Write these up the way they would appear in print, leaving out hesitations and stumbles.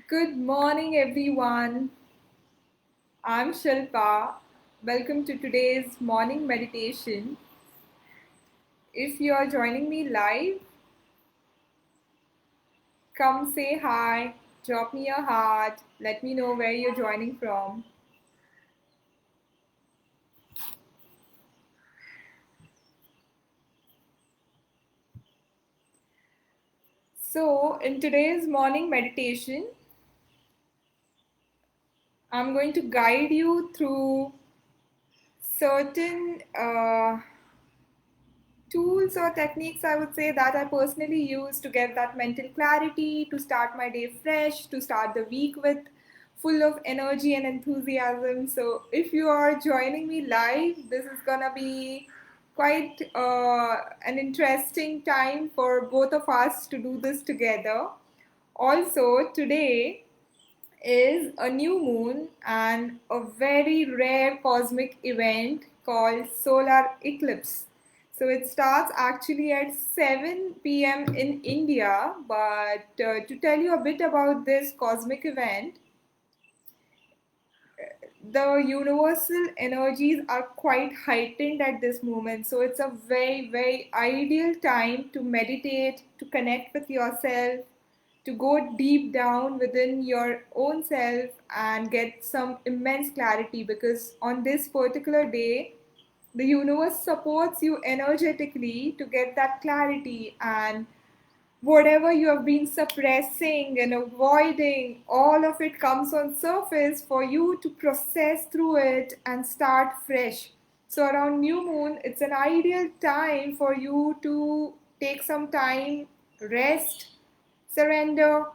Good morning, everyone. I'm Shilpa. Welcome to today's morning meditation. If you are joining me live, come say hi, drop me a heart, let me know where you're joining from. So, in today's morning meditation, I'm going to guide you through certain tools or techniques, I would say, that I personally use to get that mental clarity, to start my day fresh, to start the week with full of energy and enthusiasm. So if you are joining me live, this is gonna be quite an interesting time for both of us to do this together. Also, today is a new moon and a very rare cosmic event called solar eclipse. So it starts actually at 7 p.m. in India. But to tell you a bit about this cosmic event, the universal energies are quite heightened at this moment. So it's a very, very ideal time to meditate, to connect with yourself, to go deep down within your own self and get some immense clarity, because on this particular day, the universe supports you energetically to get that clarity, and whatever you have been suppressing and avoiding, all of it comes on surface for you to process through it and start fresh. So around new moon, it's an ideal time for you to take some time, rest, surrender,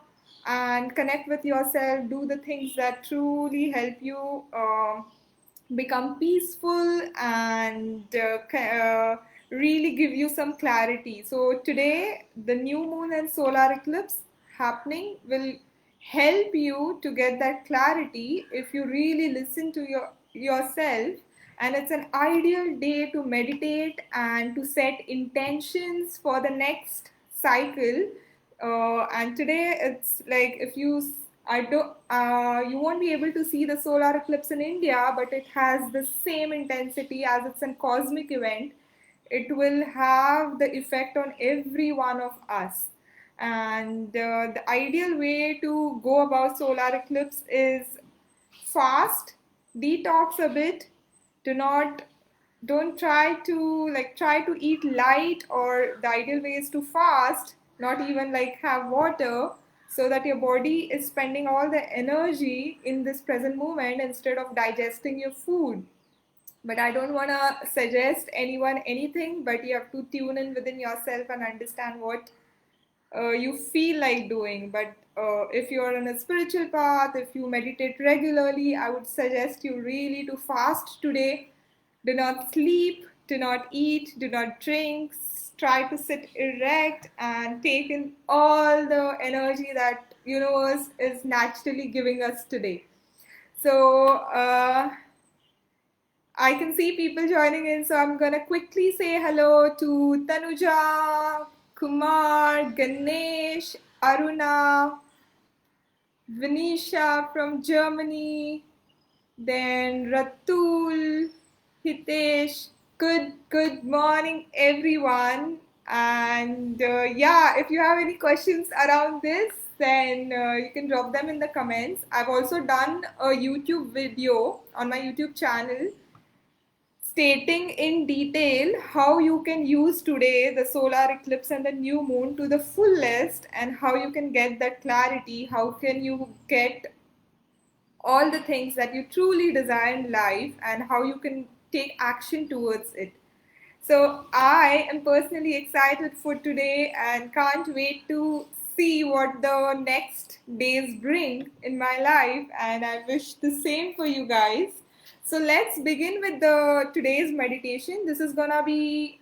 and connect with yourself. Do the things that truly help you become peaceful and really give you some clarity. So today, the new moon and solar eclipse happening will help you to get that clarity if you really listen to yourself. And it's an ideal day to meditate and to set intentions for the next cycle. And today it's like, if you I don't you won't be able to see the solar eclipse in India, but it has the same intensity as it's a cosmic event. It will have the effect on every one of us. And the ideal way to go about solar eclipse is fast, detox a bit. Do not don't try to try to eat light, or the ideal way is to fast, not even like have water, so that your body is spending all the energy in this present moment instead of digesting your food. But I don't want to suggest anyone anything, but you have to tune in within yourself and understand what you feel like doing. But if you're on a spiritual path, if you meditate regularly, I would suggest you really to fast today. Do not sleep, do not eat, do not drink. Try to sit erect and take in all the energy that universe is naturally giving us today. So I can see people joining in, so I'm gonna quickly say hello to Tanuja, Kumar, Ganesh, Aruna, Vinisha from Germany, then Ratul, Hitesh. Good morning, everyone. And yeah, if you have any questions around this, then you can drop them in the comments. I've also done a YouTube video on my YouTube channel stating in detail how you can use today the solar eclipse and the new moon to the fullest, and how you can get that clarity, how can you get all the things that you truly desire in life, and how you can take action towards it. So I am personally excited for today and can't wait to see what the next days bring in my life, and I wish the same for you guys. So let's begin with the today's meditation. This is gonna be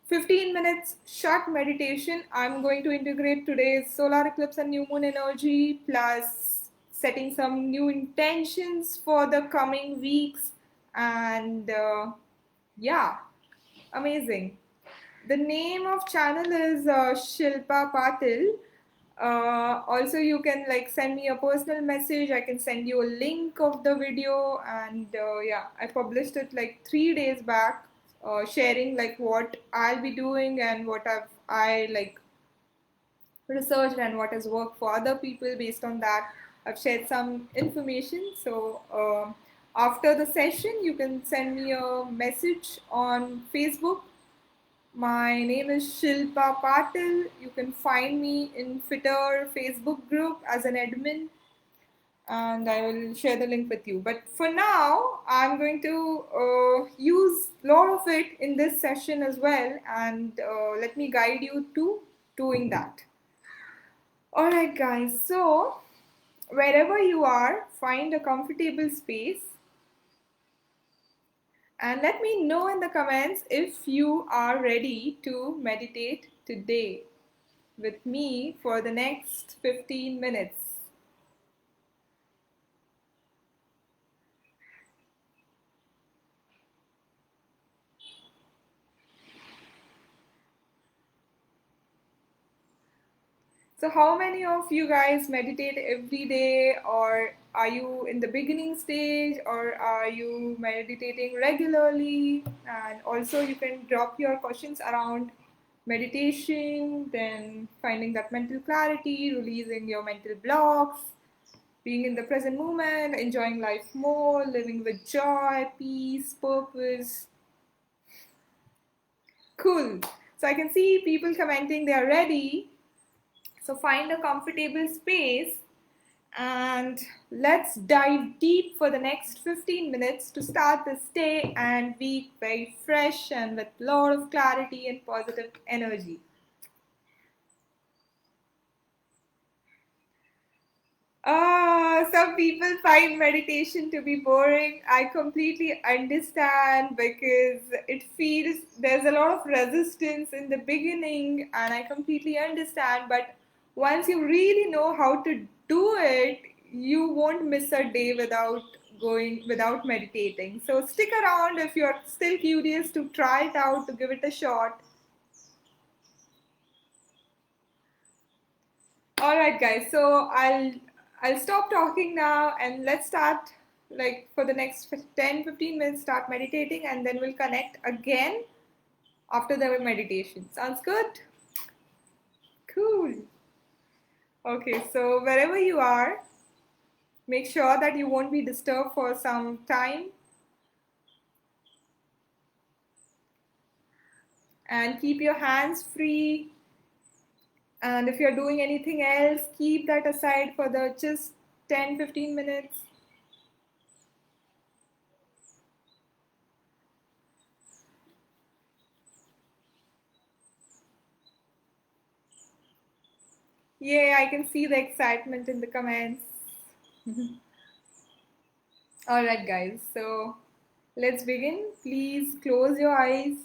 15 minutes short meditation. I'm going to integrate today's solar eclipse and new moon energy, plus setting some new intentions for the coming weeks. And yeah, amazing. The name of channel is Shilpa Patil. Also, you can like send me a personal message. I can send you a link of the video, and yeah, I published it like 3 days back, sharing like what I'll be doing and what I like researched and what has worked for other people. Based on that, I've shared some information. So after the session, you can send me a message on Facebook. My name is Shilpa Patil. You can find me in Fitter Facebook group as an admin, and I will share the link with you. But for now, I'm going to use a lot of it in this session as well, and let me guide you to doing that. Alright, guys, so wherever you are, find a comfortable space and let me know in the comments if you are ready to meditate today with me for the next 15 minutes. So how many of you guys meditate every day, or are you in the beginning stage, or are you meditating regularly? And also you can drop your questions around meditation, then finding that mental clarity, releasing your mental blocks, being in the present moment, enjoying life more, living with joy, peace, purpose. Cool. So I can see people commenting they are ready. So find a comfortable space and let's dive deep for the next 15 minutes to start this day and week very fresh and with a lot of clarity and positive energy. Some people find meditation to be boring. I completely understand because it feels there's a lot of resistance in the beginning, and I completely understand. But once you really know how to do it, you won't miss a day without meditating. So stick around if you're still curious to try it out, to give it a shot. All right, guys. So I'll stop talking now and let's start like for the next 10-15 minutes start meditating and then we'll connect again after the meditation. Sounds good? Cool. Okay, so wherever you are, make sure that you won't be disturbed for some time and keep your hands free. And if you're doing anything else, keep that aside for the just 10-15 minutes. Yay, I can see the excitement in the comments. Alright, guys, so let's begin. Please close your eyes.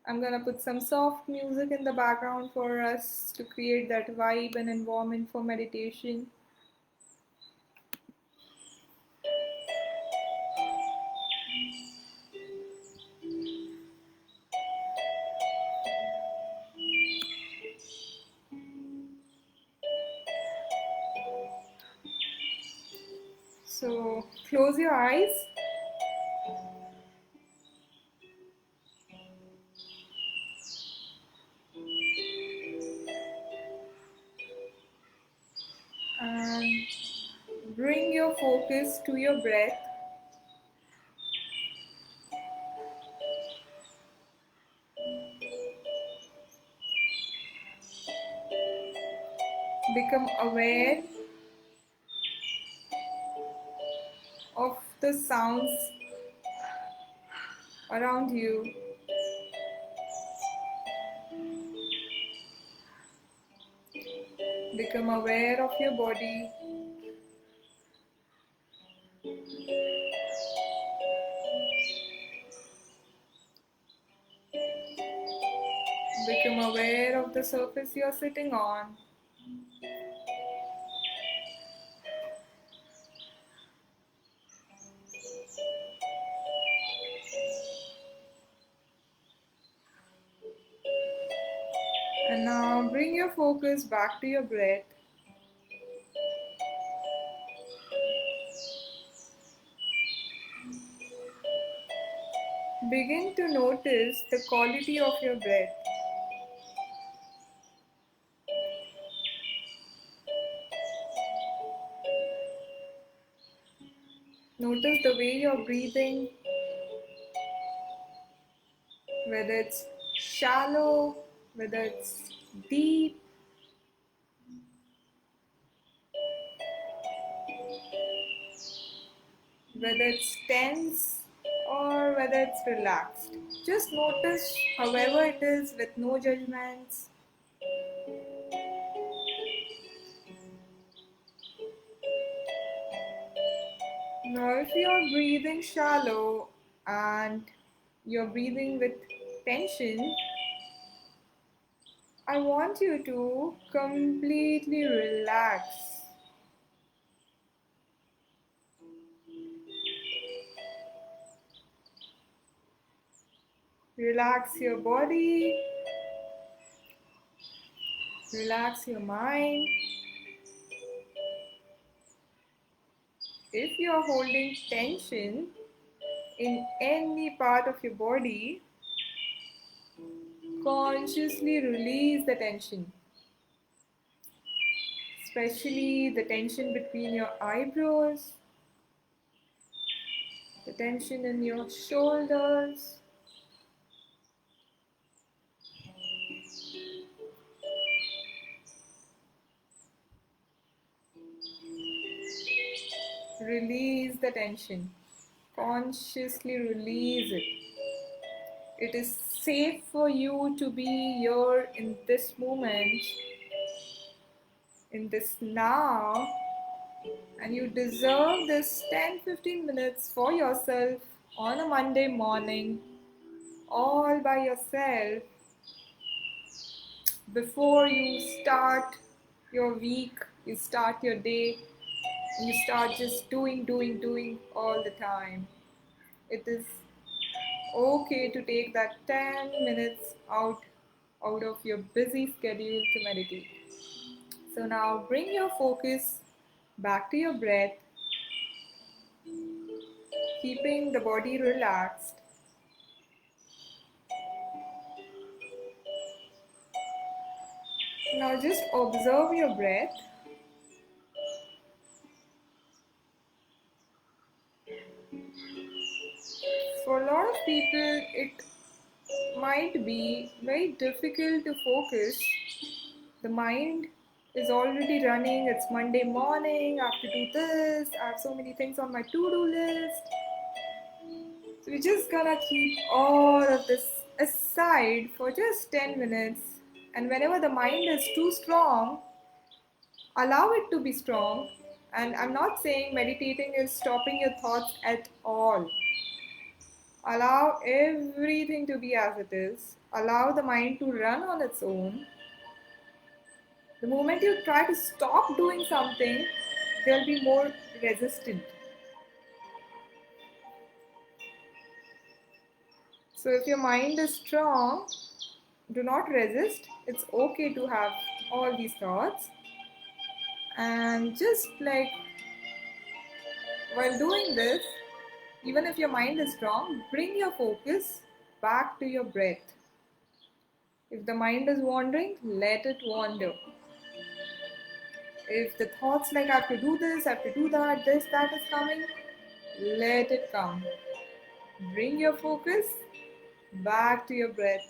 I'm gonna put some soft music in the background for us to create that vibe and environment for meditation. So close your eyes. And bring your focus to your breath. Become aware of the sounds around you. Become aware of your body. Become aware of the surface you're sitting on. And now bring your focus back to your breath. Begin to notice the quality of your breath. Notice the way you're breathing, whether it's shallow, whether it's deep, whether it's tense or whether it's relaxed. Just notice however it is with no judgments. Now, if you're breathing shallow and you're breathing with tension, I want you to completely relax. Relax your body, relax your mind. If you're holding tension in any part of your body, consciously release the tension, especially the tension between your eyebrows, the tension in your shoulders. Release the tension. Consciously release it. It is safe for you to be here in this moment, in this now, and you deserve this 10-15 minutes for yourself on a Monday morning, all by yourself, before you start your week, you start your day, you start just doing all the time. It is okay to take that 10 minutes out of your busy schedule to meditate. So now bring your focus back to your breath, keeping the body relaxed. Now just observe your breath. For a lot of people, it might be very difficult to focus. The mind is already running. It's Monday morning. I have to do this. I have so many things on my to-do list. So we're just gonna keep all of this aside for just 10 minutes. And whenever the mind is too strong, allow it to be strong. And I'm not saying meditating is stopping your thoughts at all. Allow everything to be as it is. Allow the mind to run on its own. The moment you try to stop doing something, they'll be more resistant. So if your mind is strong, do not resist. It's okay to have all these thoughts. And just like while doing this, even if your mind is strong, bring your focus back to your breath. If the mind is wandering, let it wander. If the thoughts like I have to do this, I have to do that, this, that is coming, let it come. Bring your focus back to your breath.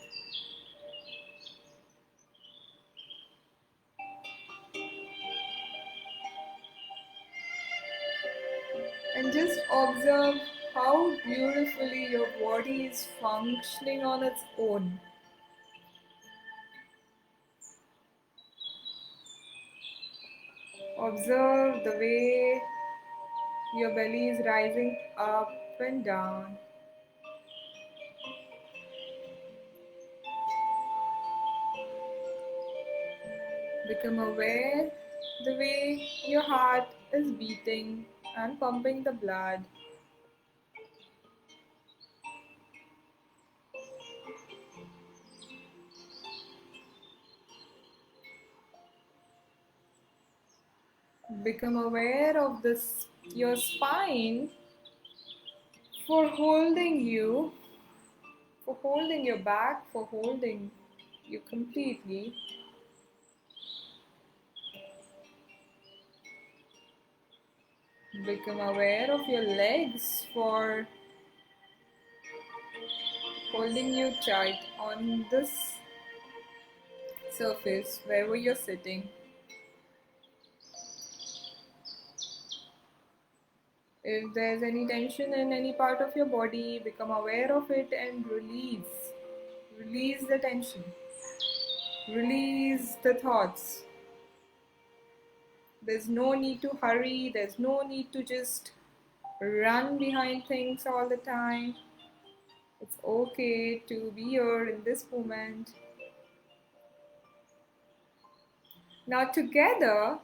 And just observe how beautifully your body is functioning on its own. Observe the way your belly is rising up and down. Become aware the way your heart is beating and pumping the blood. Become aware of this, your spine, for holding you, for holding your back, for holding you completely. Become aware of your legs for holding you tight on this surface wherever you're sitting. If there's any tension in any part of your body, become aware of it and release. Release the tension. Release the thoughts. There's no need to hurry. There's no need to just run behind things all the time. It's okay to be here in this moment. Now, together,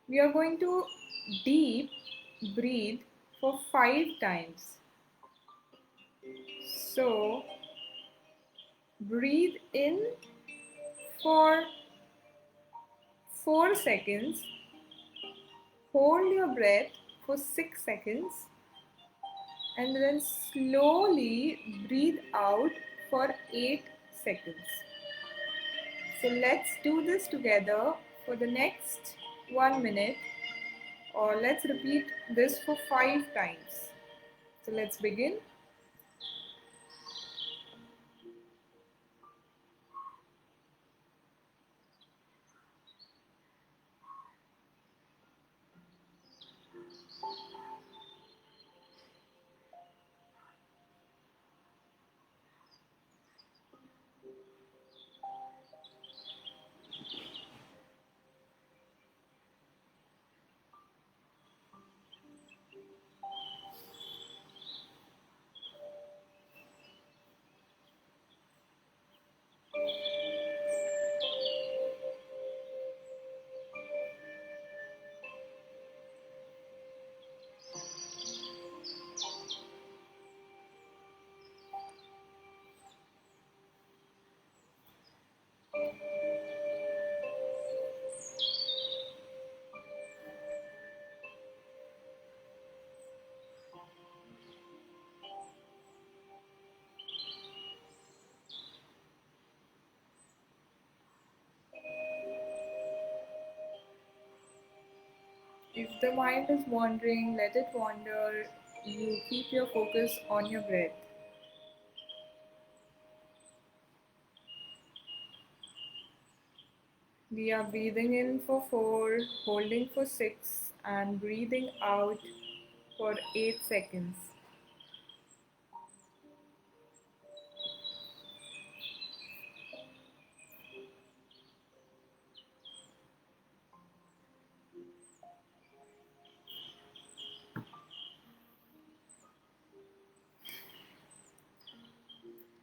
we are going to deep breathe for 5 times. So, breathe in for 4 seconds, hold your breath for 6 seconds, and then slowly breathe out for 8 seconds. So let's do this together for the next 1 minute, or let's repeat this for 5 times. So let's begin. If the mind is wandering, let it wander. You keep your focus on your breath. We are breathing in for 4, holding for 6, and breathing out for 8 seconds.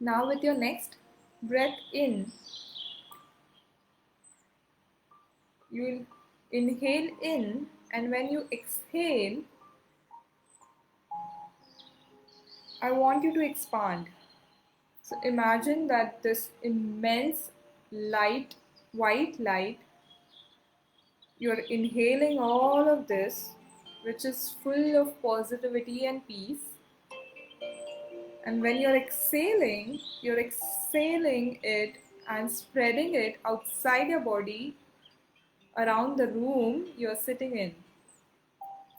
Now, with your next breath in, you will inhale in, and when you exhale, I want you to expand. So imagine that this immense light, white light, you're inhaling all of this, which is full of positivity and peace. And when you're exhaling it and spreading it outside your body, around the room you're sitting in.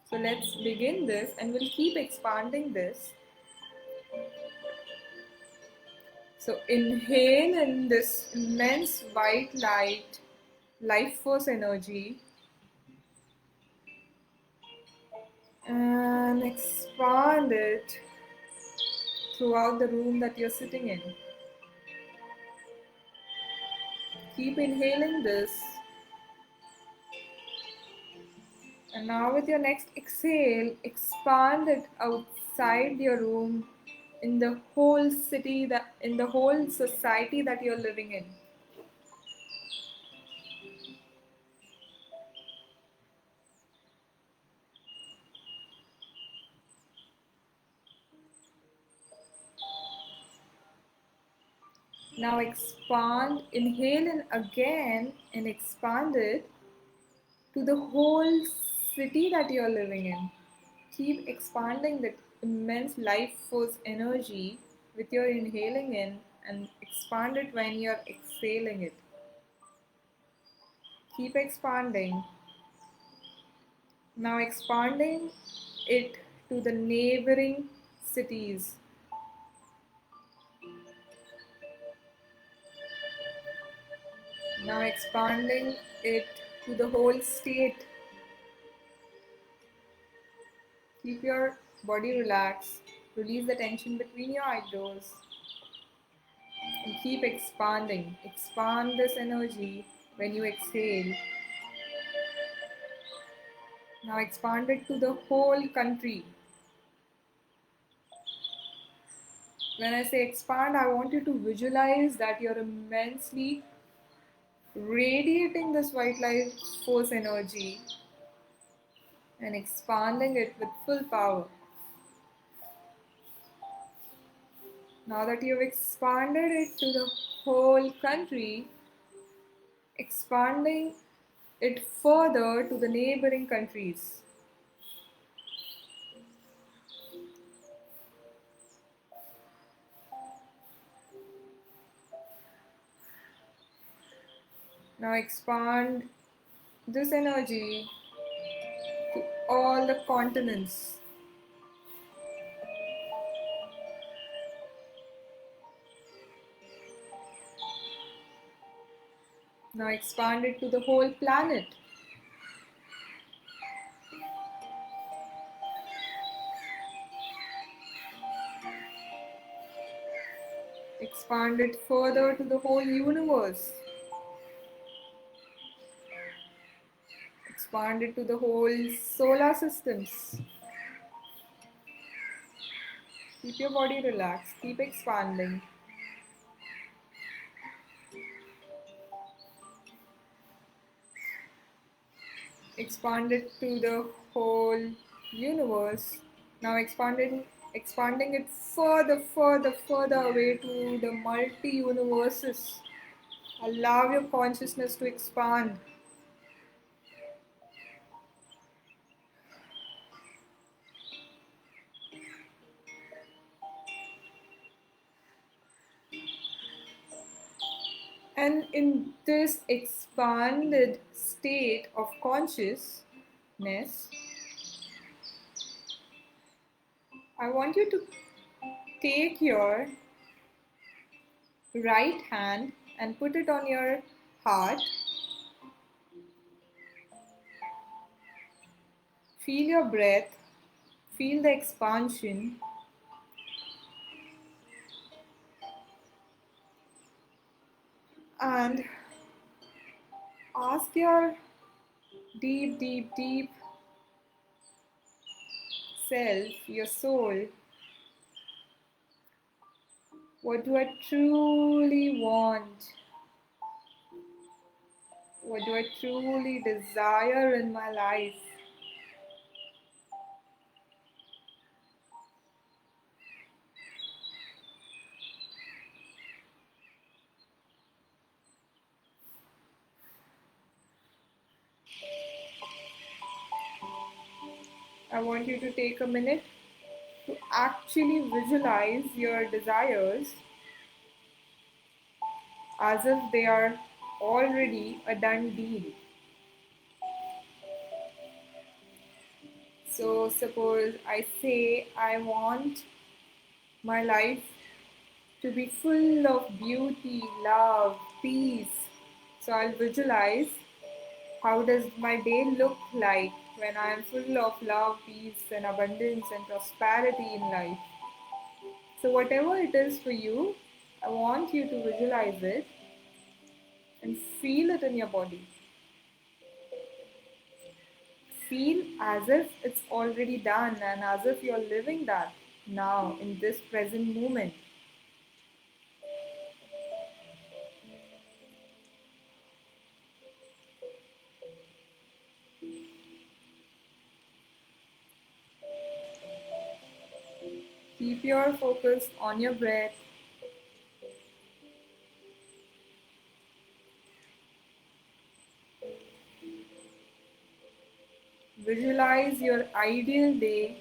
So let's begin this and we'll keep expanding this. So inhale in this immense white light, life force energy, and expand it throughout the room that you're sitting in. Keep inhaling this. And now with your next exhale, expand it outside your room, in the whole city, in the whole society that you're living in. Now expand, inhale in again and expand it to the whole city that you're living in. Keep expanding that immense life force energy with your inhaling in and expand it when you're exhaling it. Keep expanding. Now expanding it to the neighboring cities. Now expanding it to the whole state. Keep your body relaxed. Release the tension between your eyebrows. And keep expanding. Expand this energy when you exhale. Now expand it to the whole country. When I say expand, I want you to visualize that you're immensely radiating this white light force energy and expanding it with full power. Now that you've expanded it to the whole country, expanding it further to the neighboring countries. Now expand this energy to all the continents. Now expand it to the whole planet. Expand it further to the whole universe. Expand it to the whole solar systems. Keep your body relaxed. Keep expanding. Expand it to the whole universe. Now expanding it further away to the multi-universes. Allow your consciousness to expand. And in this expanded state of consciousness, I want you to take your right hand and put it on your heart. Feel your breath, feel the expansion. And ask your deep self, your soul, what do I truly want? What do I truly desire in my life? I want you to take a minute to actually visualize your desires as if they are already a done deal. So, suppose I say I want my life to be full of beauty, love, peace. So, I'll visualize how does my day look like when I am full of love, peace, and abundance and prosperity in life. So, whatever it is for you, I want you to visualize it and feel it in your body. Feel as if it's already done and as if you're living that now in this present moment. Keep your focus on your breath. visualize your ideal day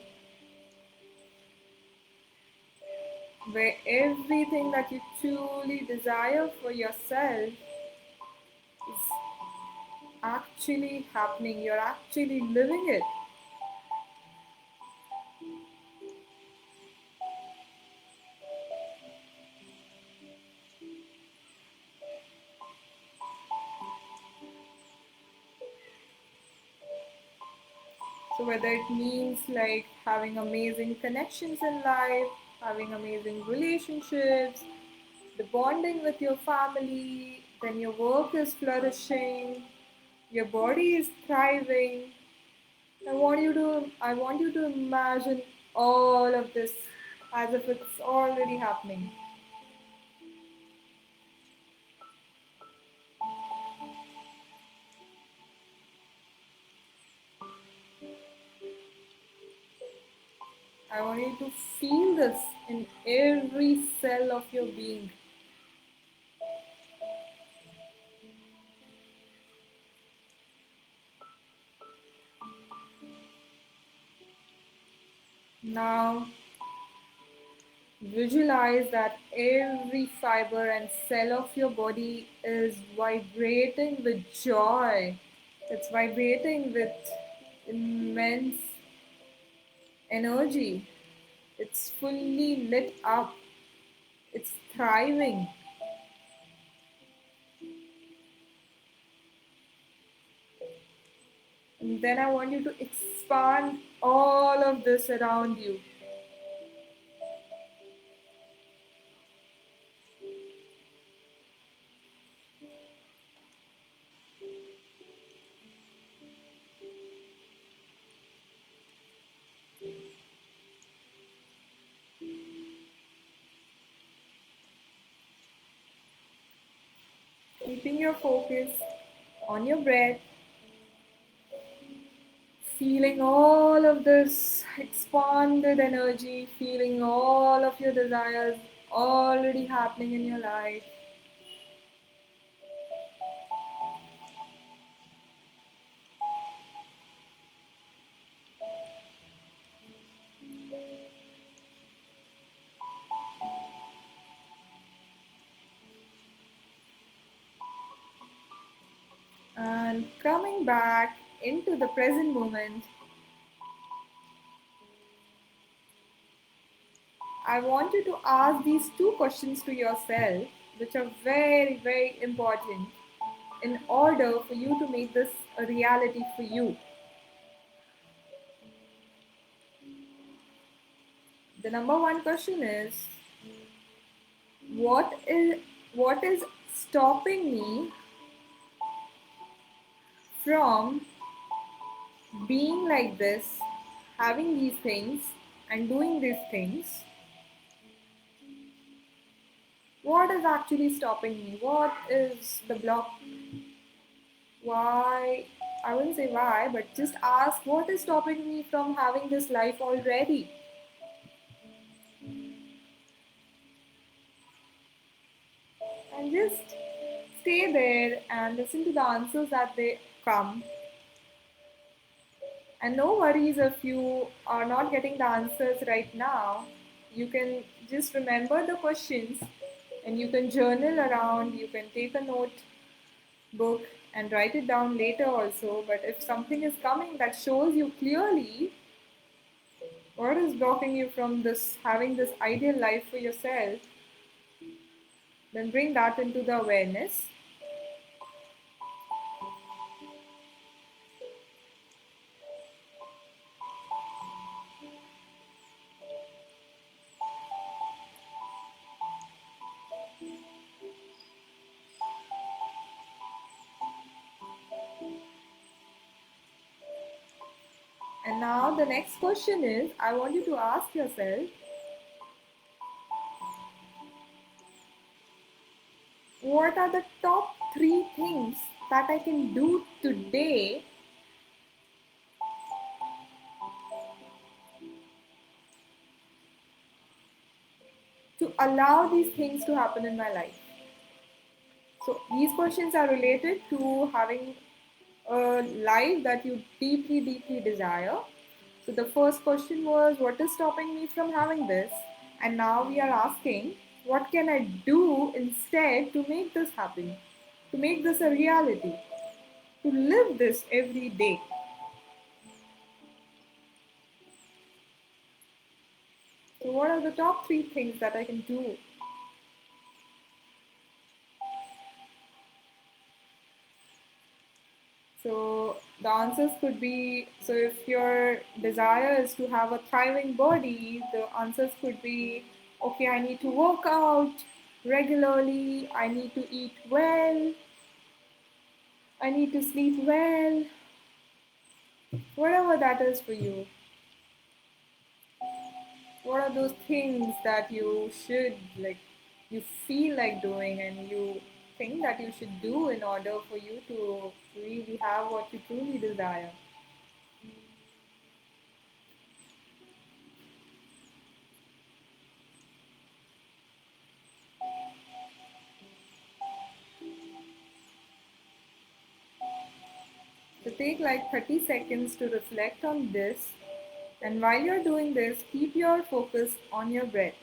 where everything that you truly desire for yourself is actually happening. You're actually living it. So, whether it means like having amazing connections in life, having amazing relationships, the bonding with your family, then your work is flourishing, your body is thriving. I want you to imagine all of this as if it's already happening. I want you to feel this in every cell of your being. Now, visualize that every fiber and cell of your body is vibrating with joy. It's vibrating with immense energy. It's fully lit up. It's thriving. And then I want you to expand all of this around you. Keeping your focus on your breath, feeling all of this expanded energy, feeling all of your desires already happening in your life. And coming back into the present moment, I want you to ask these two questions to yourself, which are very, very important in order for you to make this a reality for you. The number one question is, what is what is stopping me from being like this, having these things and doing these things? What is actually stopping me? What is the block? Why? I wouldn't say why, but just ask what is stopping me from having this life already? And just stay there and listen to the answers that they come. And no worries if you are not getting the answers right now. You can just remember the questions and you can journal around, you can take a notebook and write it down later also. But if something is coming that shows you clearly what is blocking you from this having this ideal life for yourself, then bring that into the awareness. And now the next question is, I want you to ask yourself, what are the top three things that I can do today to allow these things to happen in my life? So these questions are related to having a life that you deeply, deeply desire. So the first question was, what is stopping me from having this? And now we are asking, what can I do instead to make this happen? To make this a reality? To live this every day? So, what are the top three things that I can do? So the answers could be, so if your desire is to have a thriving body, the answers could be, okay, I need to work out regularly, I need to eat well, I need to sleep well, whatever that is for you. What are those things that you should, like, you feel like doing and you think that you should do in order for you to really have what you truly desire? So take like 30 seconds to reflect on this. And while you're doing this, keep your focus on your breath.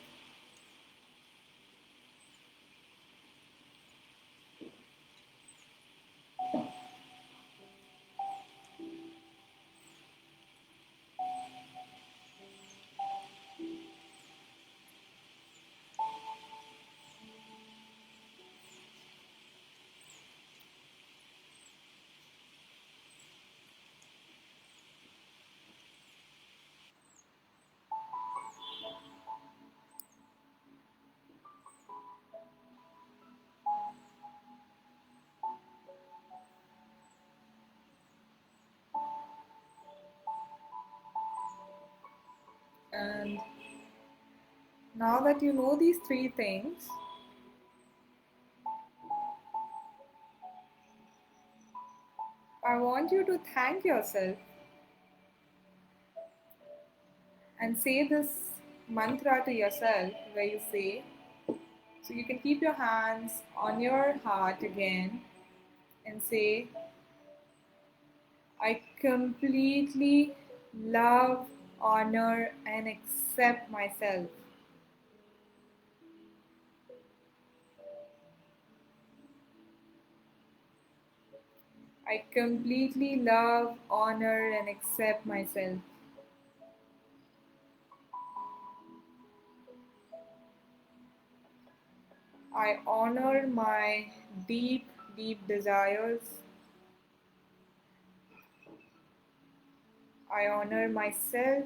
And now that you know these three things, I want you to thank yourself and say this mantra to yourself where you say, so you can keep your hands on your heart again and say, I completely love, honor, and accept myself. I completely love, honor, and accept myself. I honor my deep, deep desires. I honor myself,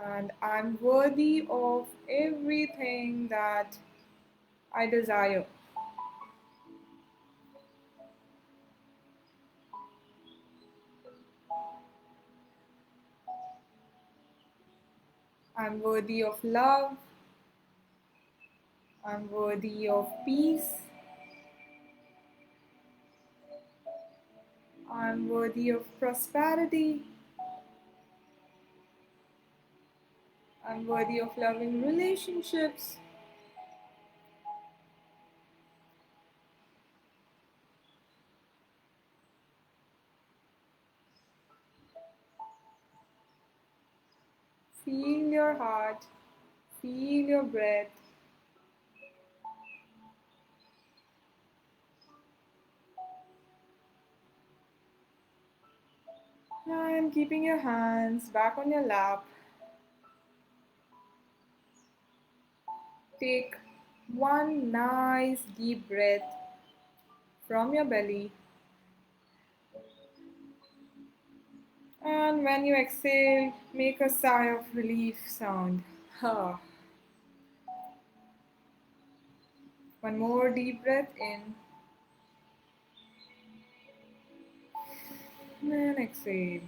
and I'm worthy of everything that I desire. I'm worthy of love. I'm worthy of peace. I'm worthy of prosperity. I'm worthy of loving relationships. Feel your heart, feel your breath, and keeping your hands back on your lap. Take one nice deep breath from your belly, and when you exhale, make a sigh of relief sound. Huh. One more deep breath in, and exhale.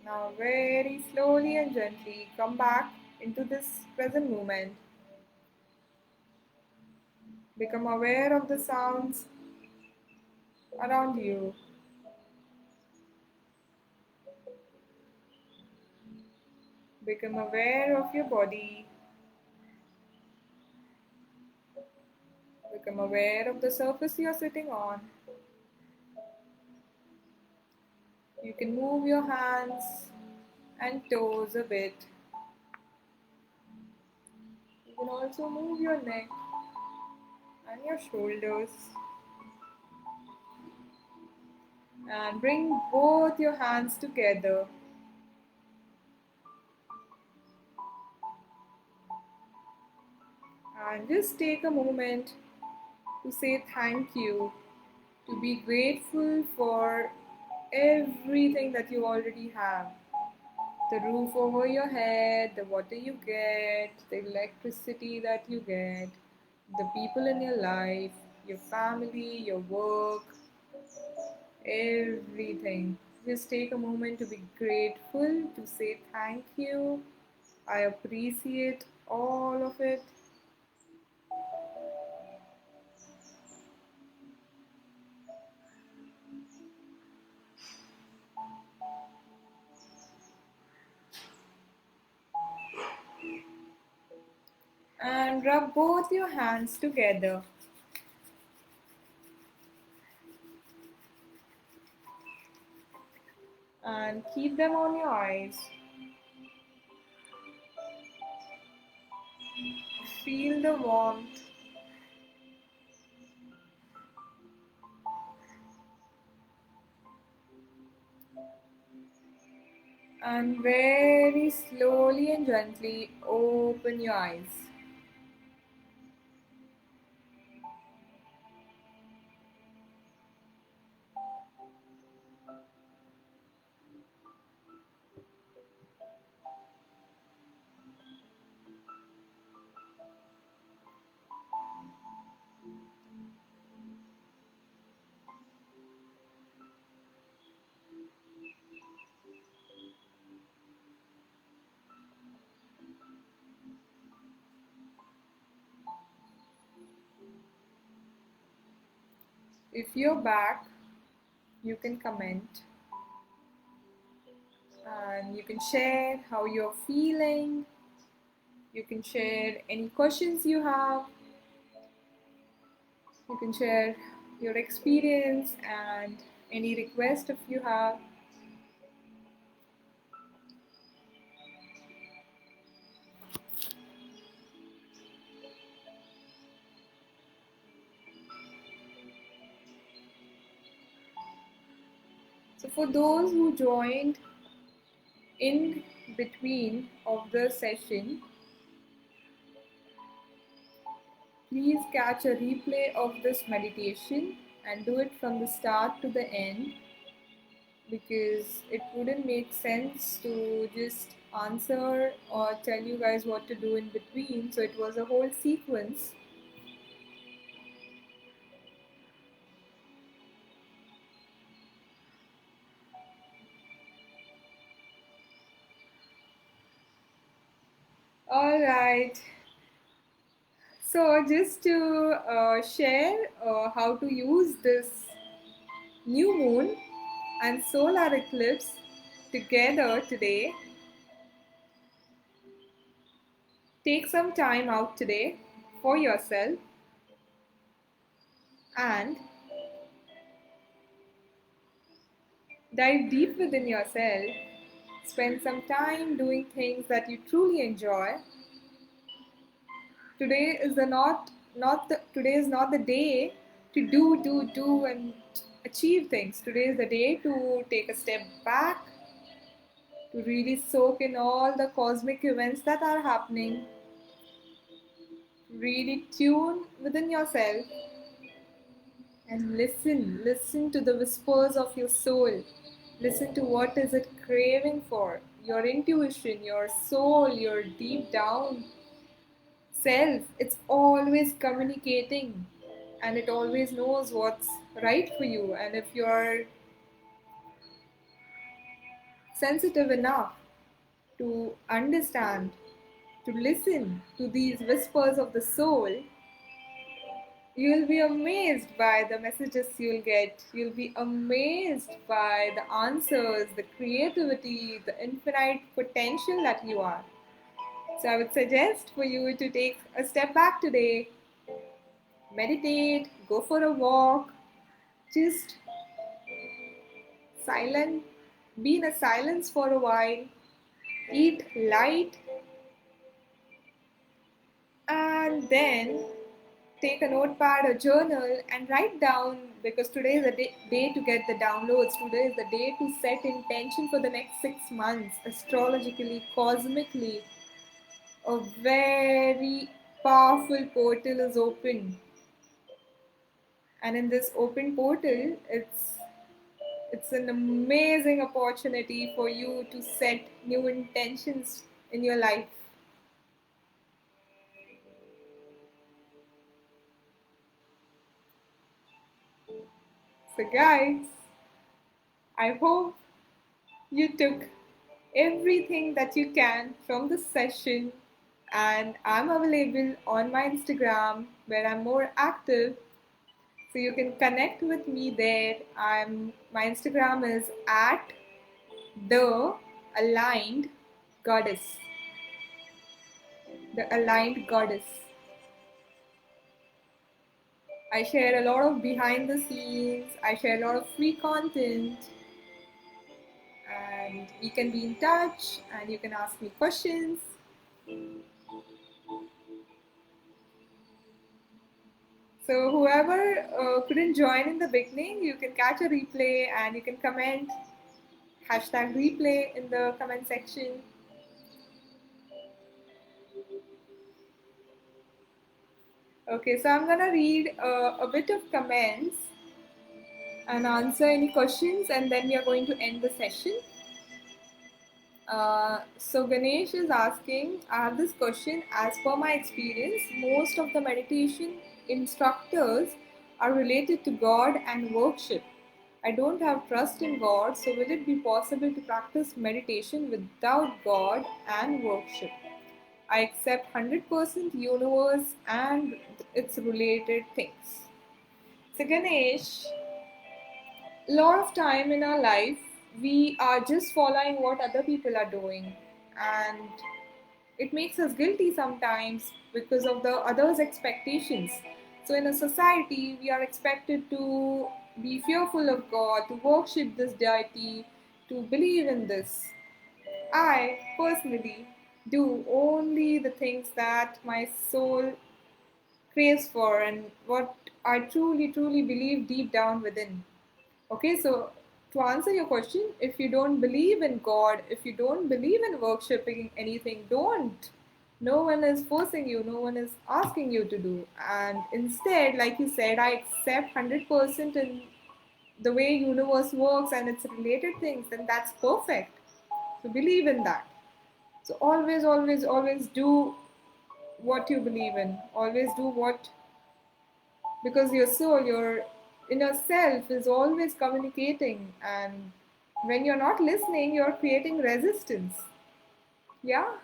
Now, very slowly and gently, come back into this present moment. Become aware of the sounds around you. Become aware of your body. Become aware of the surface you're sitting on. You can move your hands and toes a bit. You can also move your neck and your shoulders. And bring both your hands together. And just take a moment to say thank you, to be grateful for everything that you already have. The roof over your head, the water you get, the electricity that you get, the people in your life, your family, your work, everything. Just take a moment to be grateful, to say thank you. I appreciate all of it. And rub both your hands together. And keep them on your eyes. Feel the warmth. And very slowly and gently open your eyes. If you're back, you can comment and you can share how you're feeling. You can share any questions you have. You can share your experience and any request if you have. So for those who joined in between of the session, please catch a replay of this meditation and do it from the start to the end, because it wouldn't make sense to just answer or tell you guys what to do in between. So it was a whole sequence. All right. So just to share how to use this new moon and solar eclipse together today, take some time out today for yourself and dive deep within yourself. Spend some time doing things that you truly enjoy. Today is today is not the day to do and achieve things. Today is the day to take a step back, to really soak in all the cosmic events that are happening. Really tune within yourself and listen to the whispers of your soul. Listen to what is it craving for. Your intuition, your soul, your deep down self, it's always communicating and it always knows what's right for you. And if you're sensitive enough to understand, to listen to these whispers of the soul, you'll be amazed by the messages you'll get. You'll be amazed by the answers, the creativity, the infinite potential that you are. So I would suggest for you to take a step back today, meditate, go for a walk, just silent, be in a silence for a while, eat light, and then take a notepad or journal and write down, because today is the day to get the downloads. Today is the day to set intention for the next 6 months. Astrologically, cosmically, a very powerful portal is open. And in this open portal, it's an amazing opportunity for you to set new intentions in your life. So guys, I hope you took everything that you can from this session, and I'm available on my Instagram where I'm more active, so you can connect with me there. My Instagram is at the aligned goddess. The aligned goddess. I share a lot of behind the scenes, I share a lot of free content, and we can be in touch and you can ask me questions. So whoever couldn't join in the beginning, you can catch a replay and you can comment hashtag replay in the comment section. Okay, so I'm gonna read a bit of comments and answer any questions, and then we are going to end the session. So Ganesh is asking, I have this question. As per my experience, most of the meditation instructors are related to God and worship. I don't have trust in God, so will it be possible to practice meditation without God and worship? I accept 100% universe and its related things. So Ganesh, a lot of time in our life we are just following what other people are doing, and it makes us guilty sometimes because of the others' expectations. So in a society we are expected to be fearful of God, to worship this deity, to believe in this. I personally do only the things that my soul craves for and what I truly believe deep down within. Okay, so to answer your question, if you don't believe in God, if you don't believe in worshipping anything, don't. No one is forcing you, no one is asking you to do. And instead, like you said, I accept 100% in the way universe works and its related things, then that's perfect. So believe in that. So always do what you believe in. Always do what, because your soul, your inner self is always communicating, and when you're not listening, you're creating resistance. Yeah.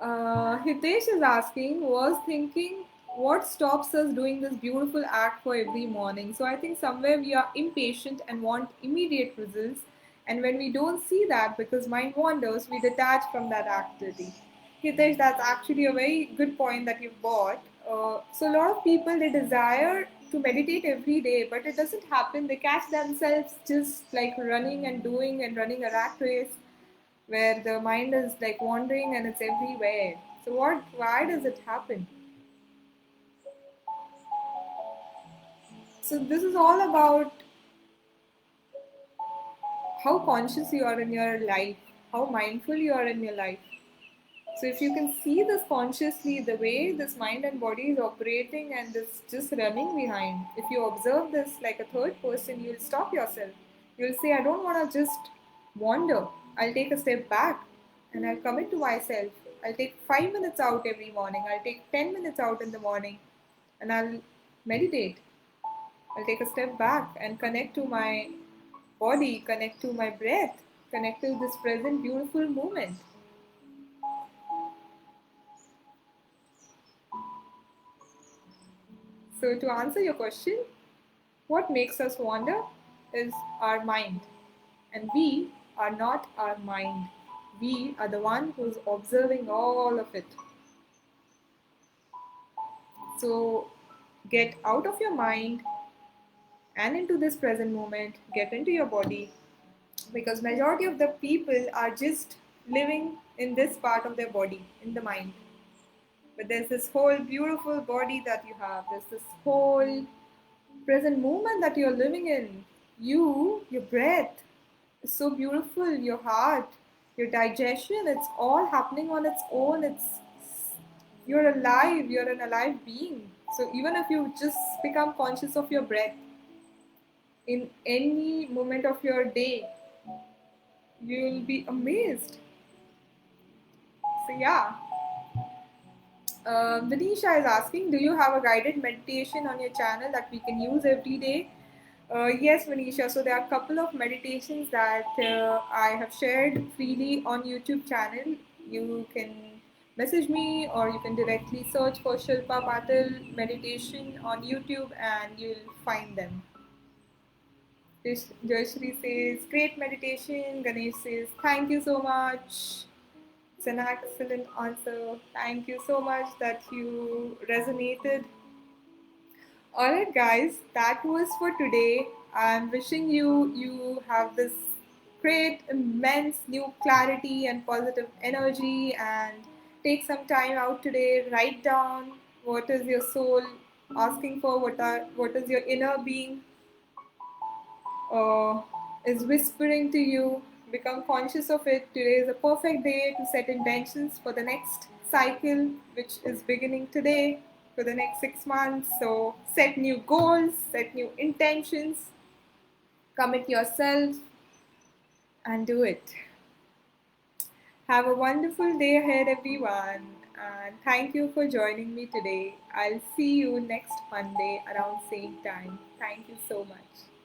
Hitesh is asking, was thinking, what stops us doing this beautiful act for every morning? So I think somewhere we are impatient and want immediate results, and when we don't see that because mind wanders, we detach from that activity. Hitesh, that's actually a very good point that you've brought. So a lot of people, they desire to meditate every day, but it doesn't happen. They catch themselves just like running and doing and running a rat race where the mind is like wandering and it's everywhere. So why does it happen? So this is all about how conscious you are in your life, how mindful you are in your life. So if you can see this consciously, the way this mind and body is operating and it's just running behind, if you observe this like a third person, you'll stop yourself. You'll say, I don't want to just wander. I'll take a step back and I'll commit to myself. I'll take 5 minutes out every morning. I'll take 10 minutes out in the morning and I'll meditate. I'll take a step back and connect to my body, connect to my breath, connect to this present beautiful moment. So, to answer your question, what makes us wander is our mind. And we are not our mind. We are the one who's observing all of it. So get out of your mind and into this present moment, get into your body, because majority of the people are just living in this part of their body, in the mind. But there's this whole beautiful body that you have, there's this whole present moment that you're living in. Your breath is so beautiful, your heart, your digestion, it's all happening on its own. You're alive, you're an alive being. So even if you just become conscious of your breath in any moment of your day, you'll be amazed. So yeah, Vinisha is asking, do you have a guided meditation on your channel that we can use every day? Yes, Manisha. So there are a couple of meditations that I have shared freely on YouTube channel. You can message me or you can directly search for Shilpa Patil meditation on YouTube and you'll find them. Joyshri says, great meditation. Ganesh says, thank you so much. It's an excellent answer. Thank you so much that you resonated. Alright, guys, that was for today. I'm wishing you have this great, immense new clarity and positive energy, and take some time out today. Write down what is your soul asking for, what is your inner being uh, is whispering to you. Become conscious of it. Today is a perfect day to set intentions for the next cycle, which is beginning today for the next 6 months. So, set new goals, set new intentions, commit yourself, and do it. Have a wonderful day ahead, everyone. And thank you for joining me today. I'll see you next Monday around same time. Thank you so much.